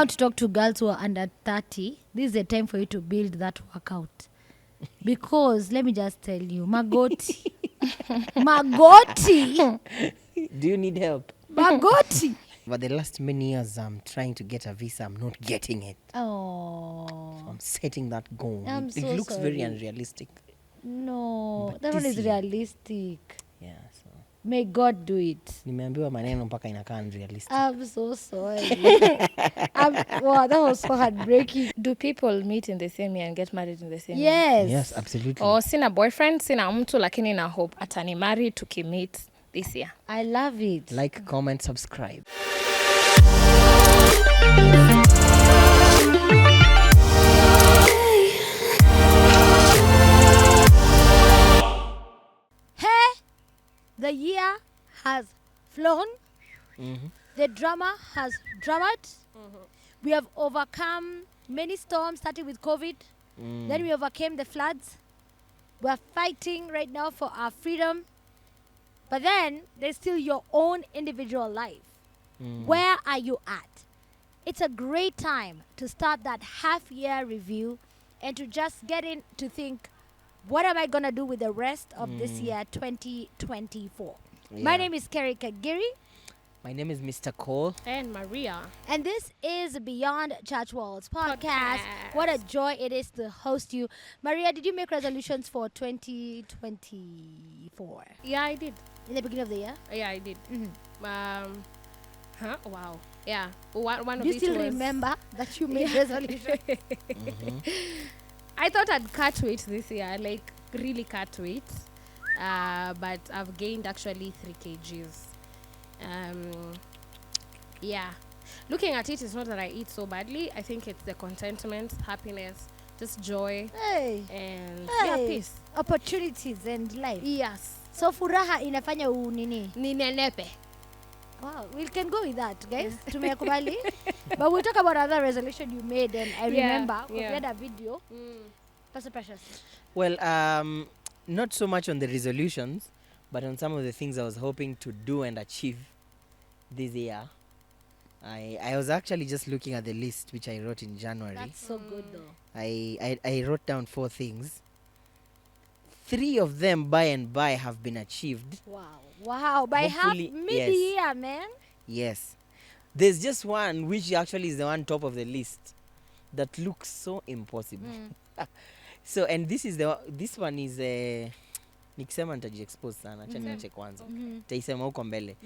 How to talk to girls who are under 30, this is the time for you to build that workout. Because, let me just tell you, Magoti. Magoti. Do you need help? Magoti. For the last many years, I'm trying to get a visa. I'm not getting it. Oh. I'm setting that goal. I'm It so looks very sorry. unrealistic. No, But that one this is year- realistic. Yeah, so. May God do it. Nimeambiwa maneno mpaka inakaa unrealistic. I'm so sorry. Wow, that was so heartbreaking. Do people meet in the same year and get married in the same year? Yes. Yes, absolutely. Oh, sina boyfriend, sina mtu lakini na hope atani marry tukimit this year. I love it. Like, comment, subscribe. Hey, the year has flown. Mm-hmm. The drama has drummed. We have overcome many storms, starting with COVID. Then we overcame the floods. We are fighting right now for our freedom. But then there's still your own individual life. Where are you at? It's a great time to start that half-year review and to just get in to think, what am I going to do with the rest of this year, 2024? My Yeah. name is Kerry Kagiri. My name is Mr. Cole. And Maria. And this is Beyond Church Walls podcast. Podcast. What a joy it is to host you. Maria, did you make resolutions for 2024? Yeah, I did. In the beginning of the year? Yeah, I did. Mhm. Wow. Yeah. One of Do you it still was, remember that you made resolutions? I thought I'd cut weight this year, like really cut weight. But I've gained actually 3 kgs. Yeah. Looking at it, it's not that I eat so badly. I think it's the contentment, happiness, just joy, Hey. and Hey. peace. Opportunities and life. Yes. So furaha inafanya unini. Ninenepe. Wow, we can go with that, guys. Tumekubali. But we'll talk about another resolution you made, and I Yeah, remember because yeah. we had a video. Pastor Precious. Well, not so much on the resolutions, but on some of the things I was hoping to do and achieve this year. I was actually just looking at the list which I wrote in January. That's so good, though. I wrote down 4 things. 3 of them by and by have been achieved. Wow. By half Hopefully, mid-year, man. Yes. There's just one which actually is the one top of the list that looks so impossible. So, and this one is nikisema nitajiexpose sana, acha niache kwanza. Taisema huko mbele.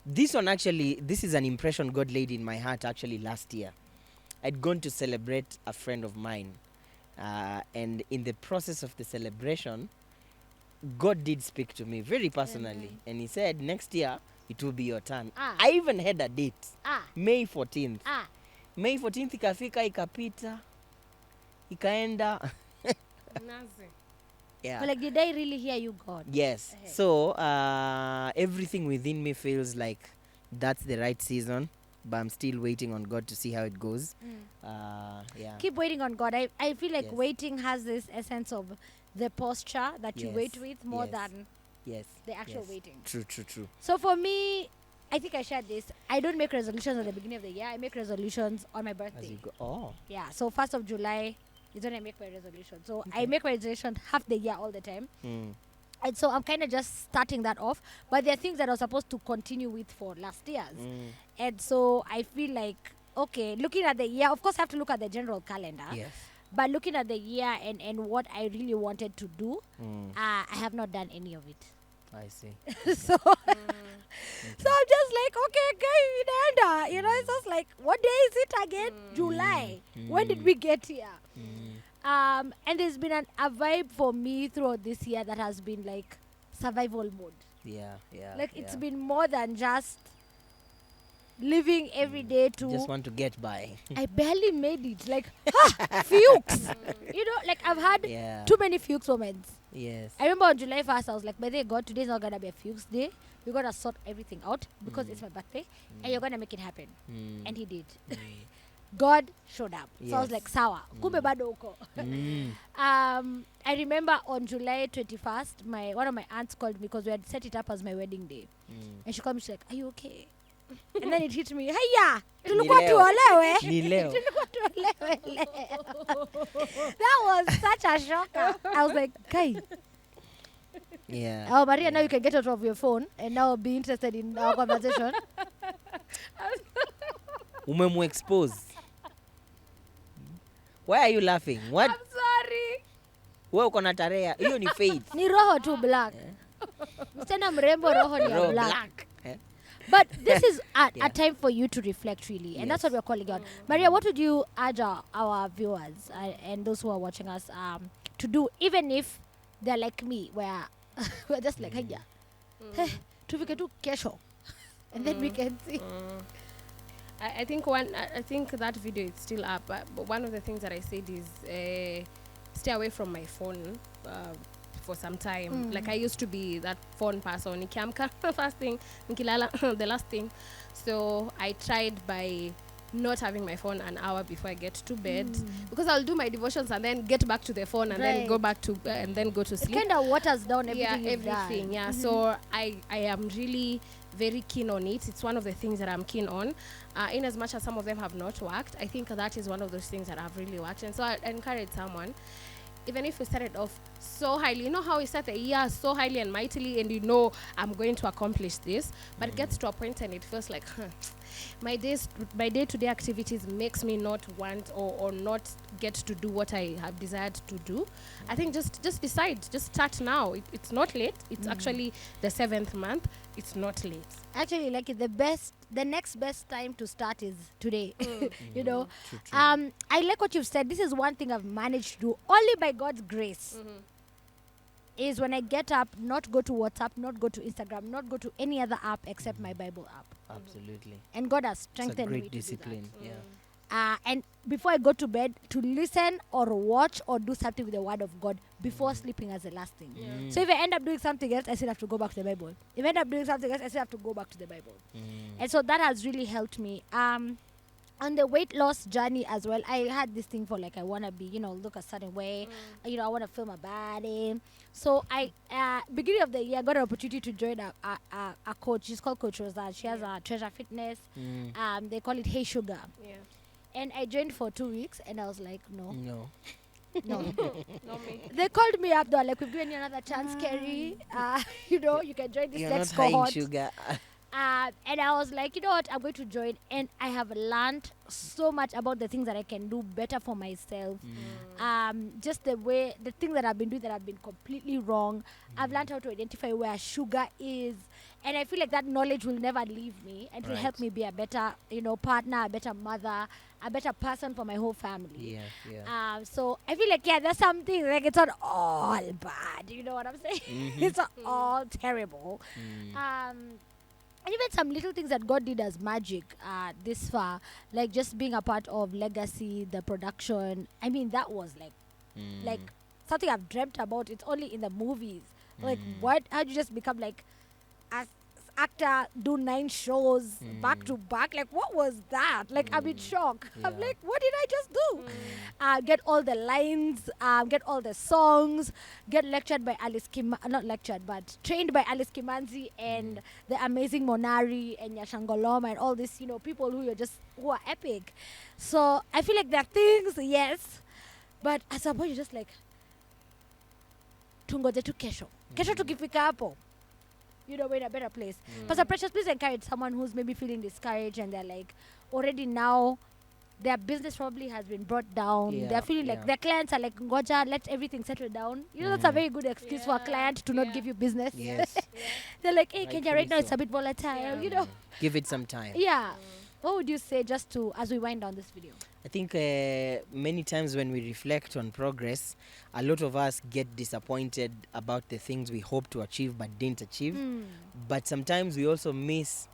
This one actually, this is an impression God laid in my heart actually last year. I'd gone to celebrate a friend of mine. And in the process of the celebration, God did speak to me very personally. And he said, next year, it will be your turn. I even had a date. May 14th. May 14th ikafika, ikapita, ikaenda. Yeah. But like, did I really hear you, God? Yes. So everything within me feels like that's the right season, but I'm still waiting on God to see how it goes. Yeah. Keep waiting on God. I feel like Yes. waiting has this essence of the posture that you Yes. wait with more Yes. than Yes. the actual Yes. waiting. True. So for me, I think I shared this. I don't make resolutions at the beginning of the year. I make resolutions on my As birthday. you go. Oh. Yeah, so 1st of July is when I make my resolution. So I make my resolution half the year all the time. And so I'm kind of just starting that off. But there are things that I was supposed to continue with for last year's. And so I feel like, okay, looking at the year, of course I have to look at the general calendar. Yes. But looking at the year and what I really wanted to do, I have not done any of it. I see. So so I'm just like, okay, guys, inaenda. You know, it's just like, what day is it again? July. When did we get here? And there's been a vibe for me throughout this year that has been like survival mode. Yeah. Like it's been more than just living every day to Just want to get by. I barely made it. Like, Fuchs. You know, like I've had Yeah. too many Fuchs moments. Yes. I remember on July 1st, I was like, by the way, God, today's not going to be a Fuchs day. We're going to sort everything out because it's my birthday and you're going to make it happen. And he did. God showed up. So I was Yes. like, sawa. Kumbe bado uko. I remember on July 21st, one of my aunts called me because we had set it up as my wedding day. And she called me, she's like, are you okay? And then it hit me, haya, tulikuwa Ni leo. tuolewe. Ni leo. Tulikuwa tuolewe leo. That was such a shocker. I was like, Kai. Yeah. Oh, Maria, now you can get out of your phone and now be interested in our conversation. Umemu-expose. Why are you laughing? What? I'm sorry. Wewe uko na tarehe. Hiyo ni faith. Ni roho tu black. Msichana mrembo roho ni ya Roho black. black. Eh? But this is a Yeah. time for you to reflect, really. And that's what Yes. we're calling out. Maria, what would you urge our viewers and those who are watching us to do, even if they're like me, where we're just like, haya, tufike tu kesho. And then we can see. I think I think that video is still up. But one of the things that I said is stay away from my phone for some time. Like I used to be that phone person. Nikiamka first thing, nikilala the last thing. So I tried by not having my phone an hour before I get to bed because I'll do my devotions and then get back to the phone and then go Right. back to and then go to It sleep. kind of waters down everything Yeah, you've done. everything. Yeah. So I am really very keen on it. It's one of the things that I'm keen on. In as much as some of them have not worked, I think that is one of those things that have really worked. And so I encourage someone, even if we started off so highly, you know how we start the year so highly and mightily, and you know I'm going to accomplish this, but it gets to a point and it feels like, my day-to-day activities makes me not want or not get to do what I have desired to do. I think just decide, just start now. It's not late. It's actually the 7th month. It's not late. Actually, like the next best time to start is today. You know, True, true. I like what you've said. This is one thing I've managed to do only by God's grace. Is when I get up, not go to WhatsApp, not go to Instagram, not go to any other app except my Bible app. Absolutely. And God has It's a strengthened me great to discipline. do Yeah. that. And before I go to bed, to listen or watch or do something with the Word of God before sleeping as the last thing. So if I end up doing something else, I still have to go back to the Bible. If I end up doing something else, I still have to go back to the Bible. And so that has really helped me. On the weight loss journey as well, I had this thing for like I want to be, look a certain way. I want to feel my body. So I, beginning of the year, I got an opportunity to join a coach. She's called Coach Rosa. She has a Treasure Fitness. They call it Hey Sugar. Yeah. And I joined for 2 weeks, and I was like, no. No. Not me. They called me up. They were like, we've given you another chance, Kerry. You can join this You're next not high in cohort. sugar. And I was like, you know what, I'm going to join. And I have learned so much about the things that I can do better for myself. Just the things that I've been doing that have been completely wrong. I've learned how to identify where sugar is. And I feel like that knowledge will never leave me. And it will help Right. me be a better, partner, a better mother, a better person for my whole family. Yeah. So I feel like, there's something, like it's not all bad. You know what I'm saying? It's not all terrible. And even some little things that God did as magic this far, like just being a part of Legacy, the production. I mean, that was like something I've dreamt about. It's only in the movies. Like, what? How do you just become like an actor, do 9 shows back to back? Like, what was that? Like, I'm in shock. I'm Yeah. like, what did I just do? Get all the lines, get all the songs, get lectured by not lectured, but trained by Alice Kimanzi and the amazing Monari and Yashangoloma and all these, people who are epic. So I feel like there are things, yes, but at some point you're just like, tungoje tu kesho. Kesho tukifika hapo, we're in a better place. Pastor Precious, please encourage someone who's maybe feeling discouraged and they're like, already now, their business probably has been brought down. Yeah, They're feeling like their clients are like, Ngoja, let everything settle down. That's a very good excuse for a client to not give you business. Yes. They're like, hey, Kenya, Rightfully right now it's so. a bit volatile, Give it some time. Yeah. What would you say just as we wind down this video? I think many times when we reflect on progress, a lot of us get disappointed about the things we hope to achieve but didn't achieve. But sometimes we also miss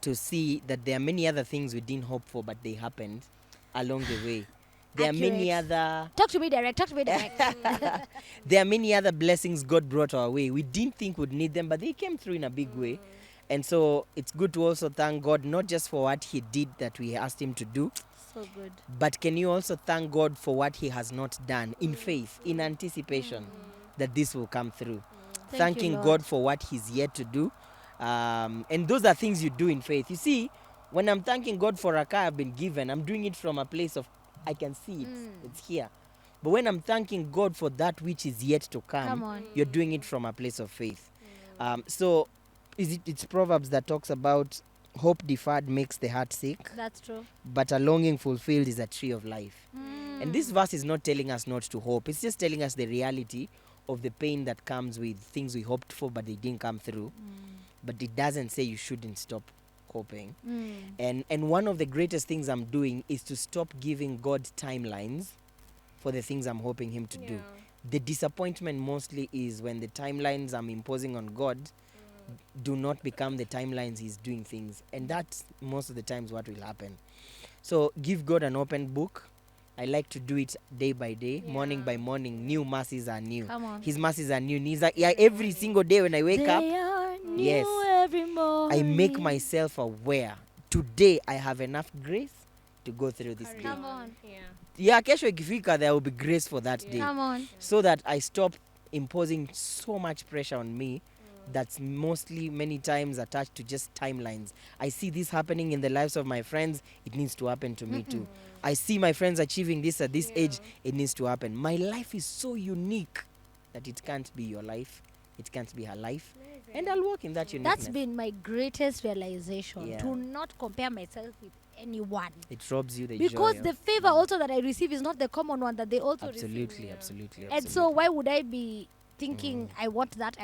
to see that there are many other things we didn't hope for, but they happened along the way. There are many Accurate. other Talk to me direct. there are many other blessings God brought our way. We didn't think we'd need them, but they came through in a big way. And so it's good to also thank God, not just for what he did that we asked him to do, So good. but can you also thank God for what he has not done in faith, in anticipation that this will come through. Thank you, Thanking Lord. God for what he's yet to do And those are things you do in faith. You see, when I'm thanking God for a car I've been given, I'm doing it from a place of, I can see it, it's here. But when I'm thanking God for that which is yet to Come on. you're doing it from a place of faith. So it's Proverbs that talks about hope deferred makes the heart sick, That's true. but a longing fulfilled is a tree of life. And this verse is not telling us not to hope. It's just telling us the reality of the pain that comes with things we hoped for but they didn't come through. But it doesn't say you shouldn't stop hoping. And one of the greatest things I'm doing is to stop giving God timelines for the things I'm hoping him to do. The disappointment mostly is when the timelines I'm imposing on God do not become the timelines he's doing things. And that's most of the times what will happen. So give God an open book. I like to do it day by day, morning by morning. New mercies are new. Come on. His mercies are new. Every single day when I wake up, They are new yes, every morning. I make myself aware. Today I have enough grace to go through this day. Come on. Yeah, kesho ikifika, there will be grace for that day. Come on. So that I stop imposing so much pressure on me that's mostly many times attached to just timelines. I see this happening in the lives of my friends, it needs to happen to me too. I see my friends achieving this at this age, it needs to happen. My life is so unique that it can't be your life, it can't be her life. And I'll walk in that uniqueness. That's been my greatest realization, Yeah. to not compare myself with anyone. It robs you the Because joy the of- favor also that I receive is not the common one that they also receive. absolutely, absolutely. And so why would I be thinking I want that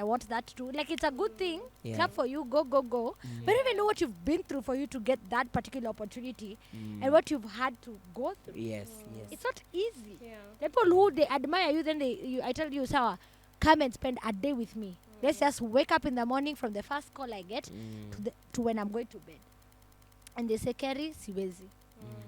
too? Like, it's a good thing. Yeah. Clap for you, go. But I don't even know what you've been through for you to get that particular opportunity and what you've had to go through. Yes, yes. It's not easy. The people who they admire you, then I tell you, Sawa, come and spend a day with me. Let's just wake up in the morning from the first call I get to when I'm going to bed. And they say, Kerry, siwezi.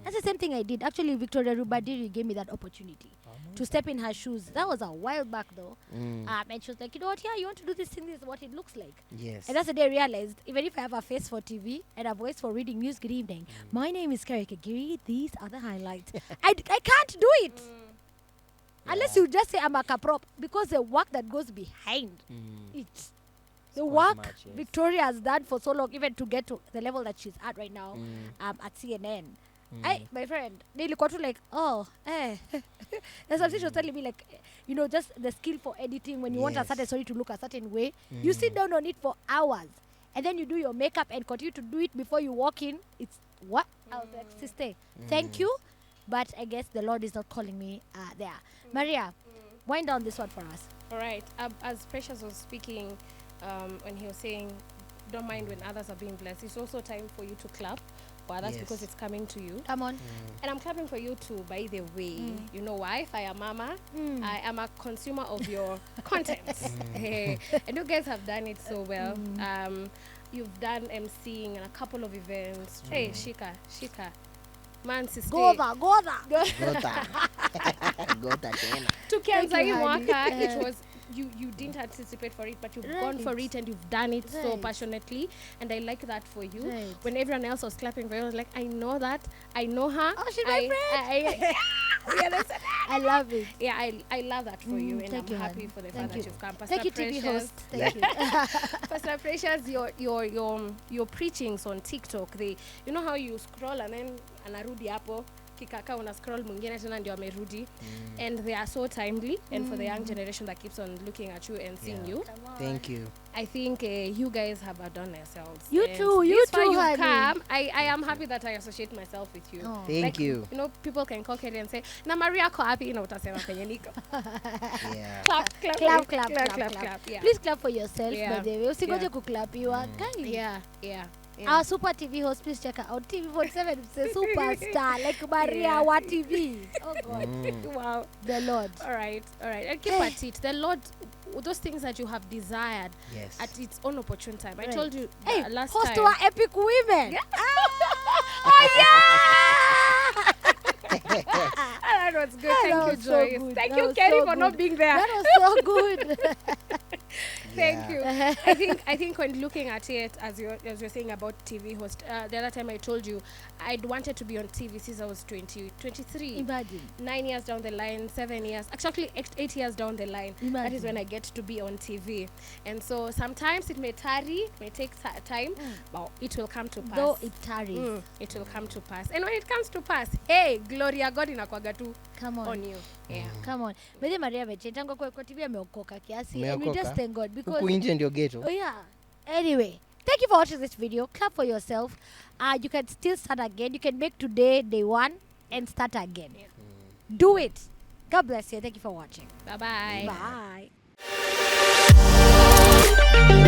That's the same thing I did. Actually, Victoria Rubadiri gave me that opportunity to step in her shoes. That was a while back, though. And she was like, you know what? Yeah, you want to do this thing? This is what it looks like. Yes. And that's the day I realized, even if I have a face for TV and a voice for reading news, good evening. My name is Kerry Kagiri. These are the highlights. I can't do it. Unless you just say I'm a caprop. Because the work that goes behind it. The quite work much, yes. Victoria has done for so long, even to get to the level that she's at right now at CNN. My friend, nilikuwa tu like, there's something she was telling me, like, you know, just the skill for editing when you want a certain story to look a certain way. You sit down on it for hours and then you do your makeup and continue to do it before you walk in. It's what? I was like, sister, thank you, but I guess the Lord is not calling me there. Maria, wind down this one for us. All right. As Precious was speaking, when he was saying, don't mind when others are being blessed, it's also time for you to clap for others because it's coming to you. Come on. And I'm clapping for you too, by the way. You know why? Fire Mama. I am a consumer of your content. And you guys have done it so well. You've done emceeing in a couple of events. Hey, Shika. Man, sister. Gotha. Gota tena. Tukianza Thank you, hii honey. mwaka, it was you didn't anticipate for it, but you've gone for Right. it and you've done it so Right. passionately, and I like that for you. Right. When everyone else was clapping for you, I was like, I know that, I know her. Oh, she's my friend. I love it. Yeah, I love that for you, and Thank I'm you, happy honey. for the Thank fact you. that you've come. Thank you, TV host. Thank you. Pastor Precious, your preachings on TikTok, you know how you scroll and then anarudi hapo kikaka una scroll mwingine tena ndio amerudi, and they are so timely, and for the young generation that keeps on looking at you and seeing you, Thank you. I think you guys have outdone yourselves. You And too, this you far too, you've honey. come. I am happy that I associate myself with you. Oh. Thank Like, you. You know, people can call Kerry and say, na Maria ko happy, na utasema penye niko. Yeah. Clap. Yeah. Please clap for yourself, Yeah. by the way. Usingoje Yeah. kuklapiwa. Kai. Yeah. Our super TV host, please check her out. TV47 is a superstar, like Maria wa TV. Oh God. Wow. The Lord. All right. And keep at it. The Lord, those things that you have desired Yes. at its own opportune time. I Right. told you Hey, last host time. wa Epic Women. That was good. That Thank you, was so Joyce. good. Thank That you, was Kerry, so for not good. being there. That was so good. Thank Yeah. you. I think when looking at it, as you're saying about TV host, the other time I told you I'd wanted to be on TV since I was 23. Imagine. 9 years down the line, 7 years, actually 8 years down the line, that is Imagine. when I get to be on TV. And so sometimes it may tarry, may take time, but it will come to pass. Though it tarries. It will come to pass. And when it comes to pass, hey, Gloria God inakwaga tu Come on. on you. Yeah. Come on. Mwenye Maria Veche, tangu kwa TV ameokoka kiasi. And we Umeokoka? just thank God because Huku nje ndio ghetto. oh yeah. Anyway, thank you for watching this video. Clap for yourself. You can still start again. You can make today day 1 and start again. Yeah. Do it. God bless you. Thank you for watching. Bye-bye. Bye.